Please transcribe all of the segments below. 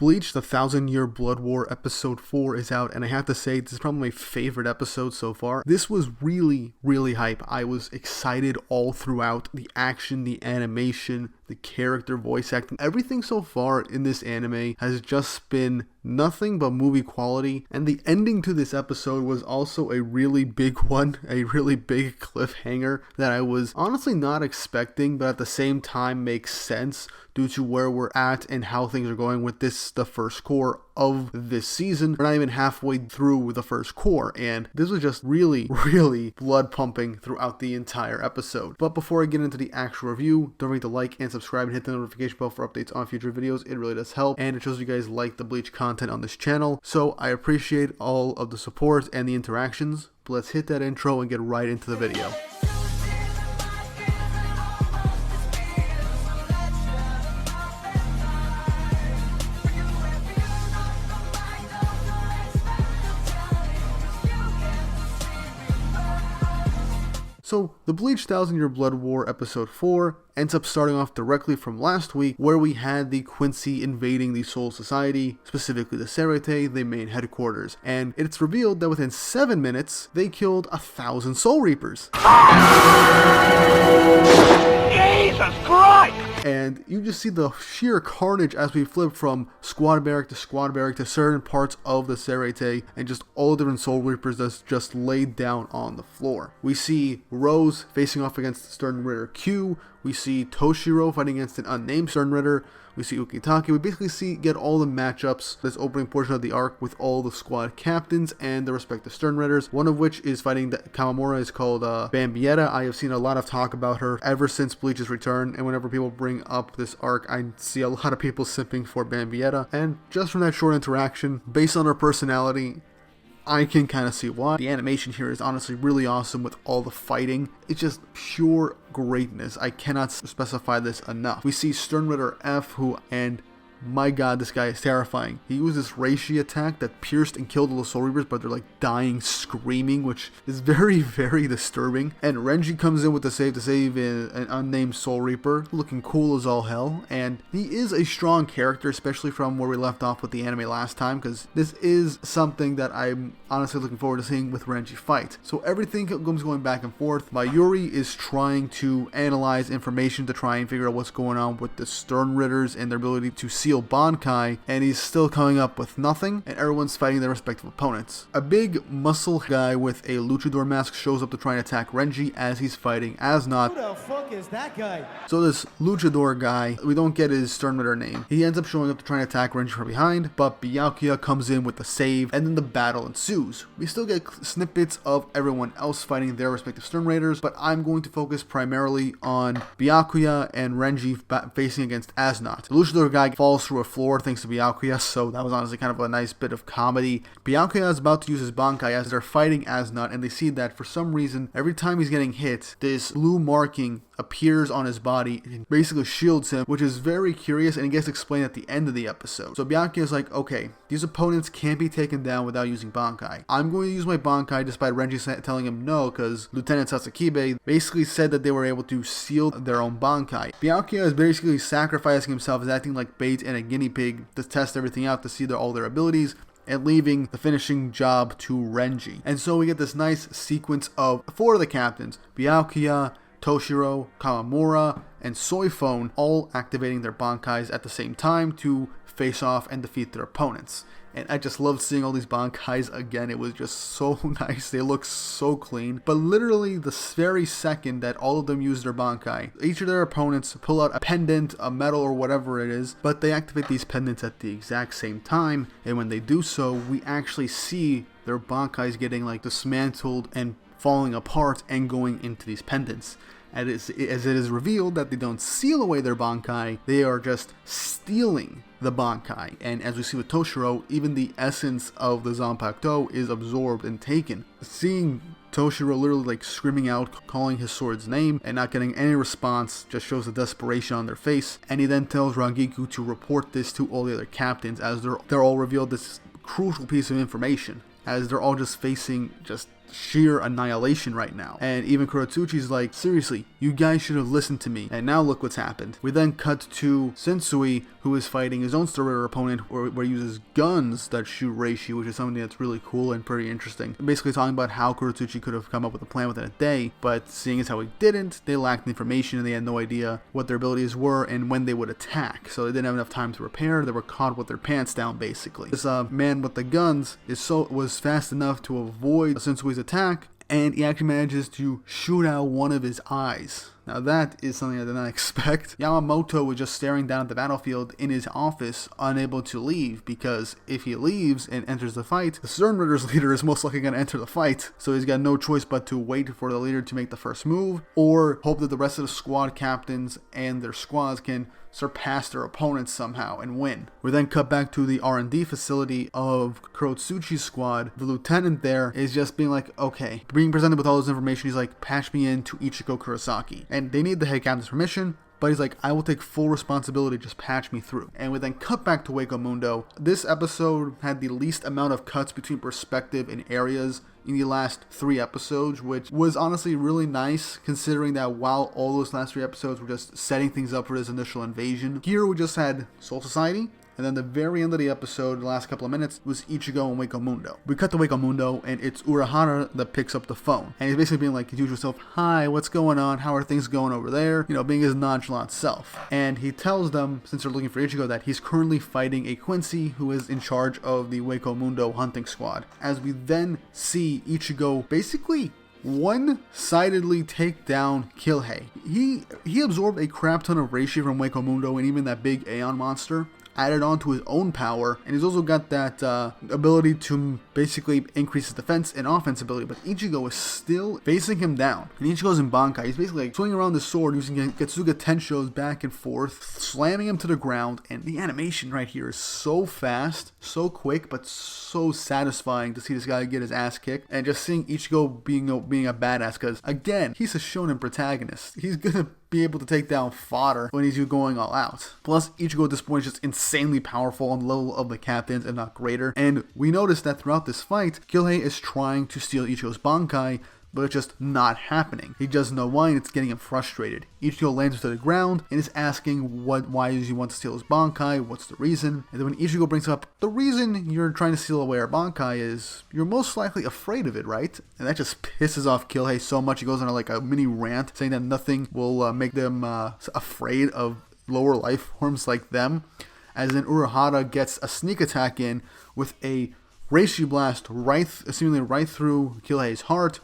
Bleach, the 1,000-Year Blood War episode 4 is out, and I have to say, this is probably my favorite episode so far. This was really, really hype. I was excited all throughout. The action, the animation, the character voice acting, everything so far in this anime has just been nothing but movie quality, and the ending to this episode was also a really big one, a really big cliffhanger that I was honestly not expecting, but at the same time makes sense due to where we're at and how things are going with this, the first core of this season. We're not even halfway through the first core, and this was just really, really blood pumping throughout the entire episode. But before I get into the actual review, don't forget to like and subscribe and hit the notification bell for updates on future videos. It really does help, and it shows you guys like the Bleach content on this channel, so I appreciate all of the support and the interactions. But let's hit that intro and get right into the video. So, the Bleach 1,000-Year Blood War episode 4 ends up starting off directly from last week, where we had the Quincy invading the Soul Society, specifically the Serete, the main headquarters, and it's revealed that within 7 minutes, they killed 1,000 Soul Reapers. Jesus Christ! And you just see the sheer carnage as we flip from squad barrack to certain parts of the Serete, and just all different Soul Reapers that's just laid down on the floor. We see Rose facing off against Stern Ritter Q. We see Toshiro fighting against an unnamed Stern Ritter. We see Ukitake. We basically get all the matchups, this opening portion of the arc, with all the squad captains and the respective Stern Ritters, one of which is fighting Kamamura, is called Bambietta. I have seen a lot of talk about her ever since Bleach's return, and whenever people bring up this arc, I see a lot of people simping for Bambietta, and just from that short interaction, based on her personality, I can kind of see why. The animation here is honestly really awesome with all the fighting. It's just pure greatness. I cannot specify this enough. We see Stern Ritter F, and my god, this guy is terrifying. He used this Reishi attack that pierced and killed all the Soul Reapers, but they're like dying, screaming, which is very, very disturbing. And Renji comes in with the save to save an unnamed Soul Reaper, looking cool as all hell. And he is a strong character, especially from where we left off with the anime last time, because this is something that I'm honestly looking forward to seeing with Renji fight. So everything comes going back and forth. Mayuri is trying to analyze information to try and figure out what's going on with the Stern Ritters and their ability to seal Bankai, and he's still coming up with nothing, and everyone's fighting their respective opponents. A big muscle guy with a luchador mask shows up to try and attack Renji as he's fighting Asnot. Who the fuck is that guy? So this luchador guy, we don't get his Stern Ritter name. He ends up showing up to try and attack Renji from behind, but Byakuya comes in with the save, and then the battle ensues. We still get snippets of everyone else fighting their respective Stern Raiders, but I'm going to focus primarily on Byakuya and Renji facing against Asnot. The luchador guy falls through a floor thanks to Byakuya, so that was honestly kind of a nice bit of comedy. Byakuya is about to use his Bankai as they're fighting Asnot, and they see that for some reason, every time he's getting hit, this blue marking appears on his body and basically shields him, which is very curious, and it gets explained at the end of the episode. So Byakuya is like, okay, these opponents can't be taken down without using Bankai. I'm going to use my Bankai despite Renji telling him no, because Lieutenant Sasakibe basically said that they were able to seal their own Bankai. Byakuya is basically sacrificing himself, as acting like bait and a guinea pig to test everything out to see all their abilities, and leaving the finishing job to Renji. And so we get this nice sequence of 4 of the captains, Byakuya, Toshiro, Kamamura, and Soifone, all activating their Bankais at the same time to face off and defeat their opponents. And I just loved seeing all these Bankais again. It was just so nice. They look so clean. But literally the very second that all of them use their Bankai, each of their opponents pull out a pendant, a medal, or whatever it is, but they activate these pendants at the exact same time. And when they do so, we actually see their Bankais getting like dismantled and falling apart and going into these pendants. As it is revealed that they don't seal away their Bankai, they are just stealing the Bankai. And as we see with Toshiro, even the essence of the Zanpakuto is absorbed and taken. Seeing Toshiro literally like screaming out, calling his sword's name, and not getting any response just shows the desperation on their face. And he then tells Rangiku to report this to all the other captains, as they're all revealed this crucial piece of information, as they're all just facing just sheer annihilation right now. And even Kurotsuchi's like, seriously, you guys should have listened to me. And now look what's happened. We then cut to Sensui, who is fighting his own Starter opponent, where he uses guns that shoot Reishi, which is something that's really cool and pretty interesting. Basically talking about how Kurotsuchi could have come up with a plan within a day, but seeing as how he didn't, they lacked information and they had no idea what their abilities were and when they would attack. So they didn't have enough time to prepare. They were caught with their pants down, basically. This man with the guns was fast enough to avoid Sensui's attack, and he actually manages to shoot out one of his eyes. Now that is something I did not expect. Yamamoto was just staring down at the battlefield in his office, unable to leave, because if he leaves and enters the fight, the Stern Ritter's leader is most likely going to enter the fight. So he's got no choice but to wait for the leader to make the first move, or hope that the rest of the squad captains and their squads can surpass their opponents somehow and win. We then cut back to the R&D facility of Kurotsuchi's squad. The lieutenant there is just being like, okay, being presented with all this information, he's like, patch me in to Ichigo Kurosaki. And they need the head captain's permission, but he's like, I will take full responsibility, just patch me through. And we then cut back to Wako Mundo. This episode had the least amount of cuts between perspective and areas in the last 3 episodes, which was honestly really nice, considering that while all those last 3 episodes were just setting things up for this initial invasion, here we just had Soul Society, and then the very end of the episode, the last couple of minutes, was Ichigo and Wako Mundo. We cut to Wako Mundo, and it's Urahara that picks up the phone. And he's basically being like, his usual self, hi, what's going on? How are things going over there? You know, being his nonchalant self. And he tells them, since they're looking for Ichigo, that he's currently fighting a Quincy who is in charge of the Wako Mundo hunting squad. As we then see Ichigo basically one-sidedly take down Killhei. He absorbed a crap ton of Reishi from Wako Mundo and even that big Aeon monster, added on to his own power, and he's also got that ability to basically increase his defense and offense ability, but Ichigo is still facing him down. And Ichigo's in Bankai. He's basically like swinging around the sword, using Getsuga Tenshos back and forth, slamming him to the ground, and the animation right here is so fast, so quick, but so satisfying to see this guy get his ass kicked, and just seeing Ichigo being a badass, because again, he's a shonen protagonist. He's gonna be able to take down fodder when he's going all out. Plus, Ichigo at this point is just insanely powerful on the level of the captains, if not greater. And we notice that throughout this fight, Killhei is trying to steal Ichigo's Bankai, but it's just not happening. He doesn't know why, and it's getting him frustrated. Ichigo lands to the ground and is asking why does he want to steal his Bankai, what's the reason? And then when Ichigo brings up, the reason you're trying to steal away our Bankai is you're most likely afraid of it, right? And that just pisses off Killhei so much, he goes on like a mini rant saying that nothing will make them afraid of lower life forms like them. As then Urahara gets a sneak attack in with a Reishi blast seemingly right through Killhei's heart,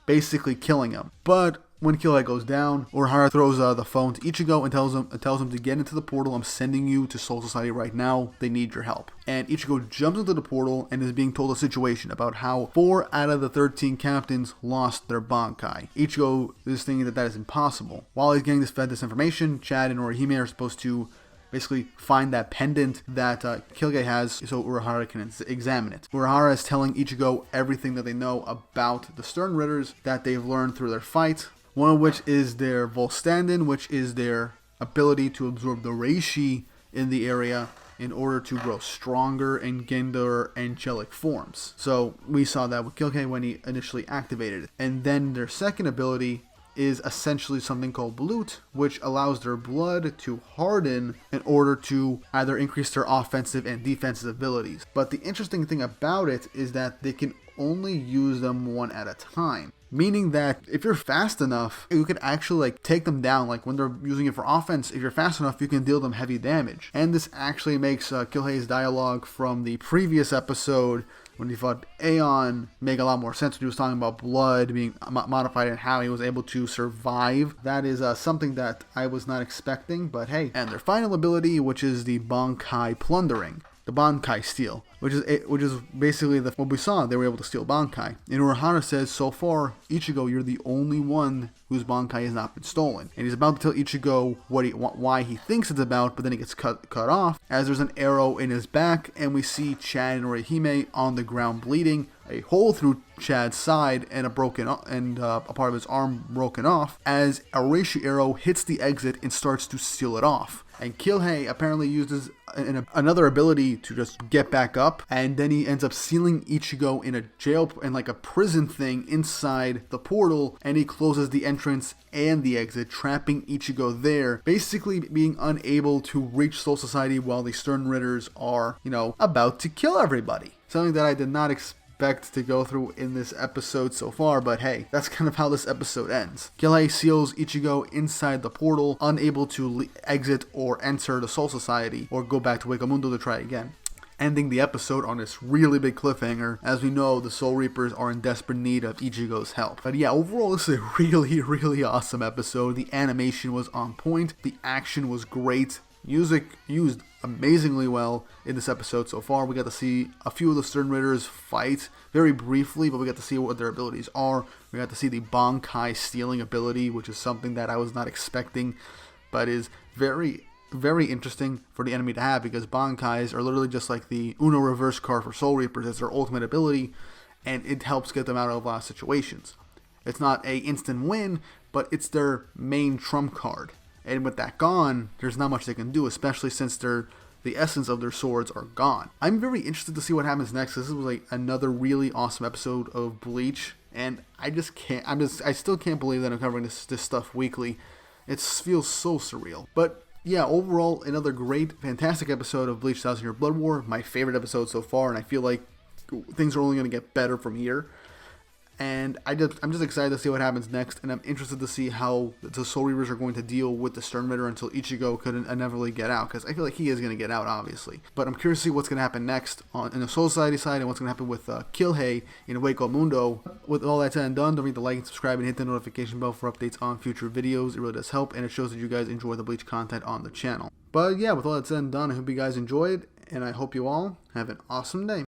basically killing him. But when Killhei goes down, Urahara throws the phone to Ichigo and tells him to get into the portal. I'm sending you to Soul Society right now. They need your help. And Ichigo jumps into the portal and is being told a situation about how 4 out of the 13 captains lost their Bankai. Ichigo is thinking that is impossible. While he's getting fed this information, Chad and Orihime are supposed to basically find that pendant that Killhei has so Urahara can examine it. Urahara is telling Ichigo everything that they know about the Stern Ritters that they've learned through their fight, one of which is their Volstanden, which is their ability to absorb the Reishi in the area in order to grow stronger and gain their angelic forms. So we saw that with Killhei when he initially activated it. And then their second ability is essentially something called Blut, which allows their blood to harden in order to either increase their offensive and defensive abilities. But the interesting thing about it is that they can only use them one at a time. Meaning that if you're fast enough, you could actually take them down. Like when they're using it for offense, if you're fast enough, you can deal them heavy damage. And this actually makes Killhei's dialogue from the previous episode when he fought Aeon make a lot more sense when he was talking about blood being modified and how he was able to survive. That is something that I was not expecting, but hey. And their final ability, which is the Bankai Plundering. The Bankai Steal, which is basically what we saw. They were able to steal Bankai. And Urahara says, so far, Ichigo, you're the only one whose Bankai has not been stolen. And he's about to tell Ichigo why he thinks it's about, but then it gets cut off as there's an arrow in his back, and we see Chad and Orihime on the ground bleeding, a hole through Chad's side and a part of his arm broken off, as a Reishi arrow hits the exit and starts to seal it off. And Killhei apparently uses another ability to just get back up, and then he ends up sealing Ichigo in a jail, in like a prison thing inside the portal, and he closes the entrance and the exit, trapping Ichigo there, basically being unable to reach Soul Society while the Stern Ritters are, about to kill everybody. Something that I did not expect to go through in this episode so far, but hey, that's kind of how this episode ends. Killhei seals Ichigo inside the portal, unable to exit or enter the Soul Society or go back to Wakamundo to try again, ending the episode on this really big cliffhanger. As we know, the Soul Reapers are in desperate need of Ichigo's help. But yeah, overall, this is a really awesome episode. The animation was on point, the action was great, music used amazingly well in this episode so far. We got to see a few of the Stern Ritters fight very briefly, but we got to see what their abilities are. We got to see the Bankai stealing ability, which is something that I was not expecting, but is very interesting for the enemy to have, because Bankais are literally just like the Uno reverse card for Soul Reapers. It's their ultimate ability, and it helps get them out of a lot of situations. It's not a instant win, but it's their main trump card. And with that gone, there's not much they can do, especially since the essence of their swords are gone. I'm very interested to see what happens next. This was like another really awesome episode of Bleach, and I still can't believe that I'm covering this stuff weekly. It feels so surreal. But yeah, overall, another great, fantastic episode of Bleach 1000 Year Blood War. My favorite episode so far, and I feel like things are only going to get better from here. And I'm just excited to see what happens next, and I'm interested to see how the Soul Reapers are going to deal with the Stern Ritter until Ichigo could inevitably get out, because I feel like he is going to get out, obviously. But I'm curious to see what's going to happen next in the Soul Society side, and what's going to happen with Killhei in Wakamundo. With all that said and done, don't forget to like and subscribe and hit the notification bell for updates on future videos. It really does help, and it shows that you guys enjoy the Bleach content on the channel. But yeah, with all that said and done, I hope you guys enjoyed, and I hope you all have an awesome day.